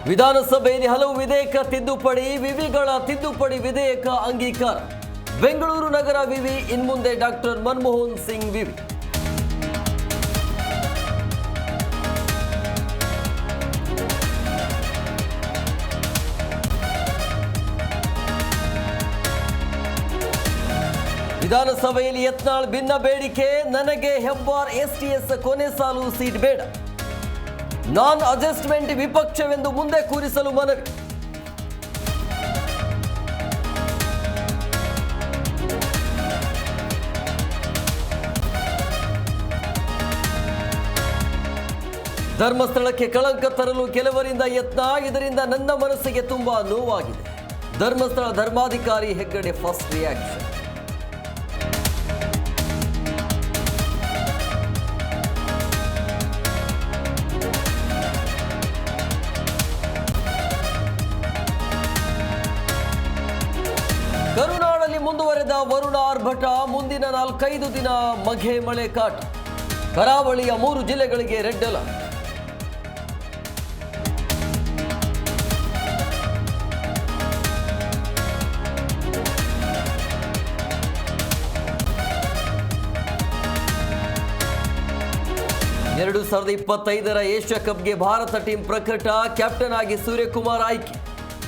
ವಿಧಾನಸಭೆಯಲ್ಲಿ ಹಲವು ವಿಧೇಯಕ ತಿದ್ದುಪಡಿ, ವಿವಿಗಳ ತಿದ್ದುಪಡಿ ವಿಧೇಯಕ ಅಂಗೀಕಾರ. ಬೆಂಗಳೂರು ನಗರ ವಿವಿ ಇನ್ಮುಂದೆ ಡಾಕ್ಟರ್ ಮನಮೋಹನ್ ಸಿಂಗ್ ವಿವಿ. ವಿಧಾನಸಭೆಯಲ್ಲಿ ಯತ್ನಾಳ್ ಭಿನ್ನ ಬೇಡಿಕೆ, ನನಗೆ ಹೆಬ್ಬಾರ್ ಎಸ್ಟಿಎಸ್ ಕೊನೆ ಸಾಲು ಸೀಟ್ ಬೇಡ, ನಾನ್ ಅಡ್ಜಸ್ಟ್ಮೆಂಟ್ ವಿಪಕ್ಷವೆಂದು ಮುಂದೆ ಕೂರಿಸಲು ಮನವಿ. ಧರ್ಮಸ್ಥಳಕ್ಕೆ ಕಳಂಕ ತರಲು ಕೆಲವರಿಂದ ಯತ್ನ, ಇದರಿಂದ ನನ್ನ ಮನಸ್ಸಿಗೆ ತುಂಬಾ ನೋವಾಗಿದೆ. ಧರ್ಮಸ್ಥಳ ಧರ್ಮಾಧಿಕಾರಿ ಹೆಗ್ಗಡೆ ಫಸ್ಟ್ ರಿಯಾಕ್ಷನ್. ಕರುನಾಡಲ್ಲಿ ಮುಂದುವರೆದ ವರುಣ ಆರ್ಭಟ, ಮುಂದಿನ 4-5 ದಿನ ಮಗೆ ಮಳೆ ಕಾಟ. ಕರಾವಳಿಯ 3 ಜಿಲ್ಲೆಗಳಿಗೆ ರೆಡ್ ಅಲರ್ಟ್. ಎರಡು 2025 ಏಷ್ಯಾ ಕಪ್ಗೆ ಭಾರತ ಟೀಮ್ ಪ್ರಕಟ, ಕ್ಯಾಪ್ಟನ್ ಆಗಿ ಸೂರ್ಯಕುಮಾರ್ ಆಯ್ಕೆ.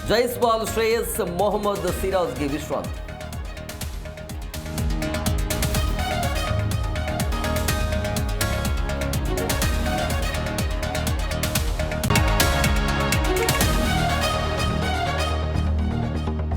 ಜೈಸ್ವಾಲ್, ಶ್ರೇಯಸ್, ಮೊಹಮ್ಮದ್ ಸಿರಾಜ್ಗೆ ವಿಶ್ರಾಂತಿ.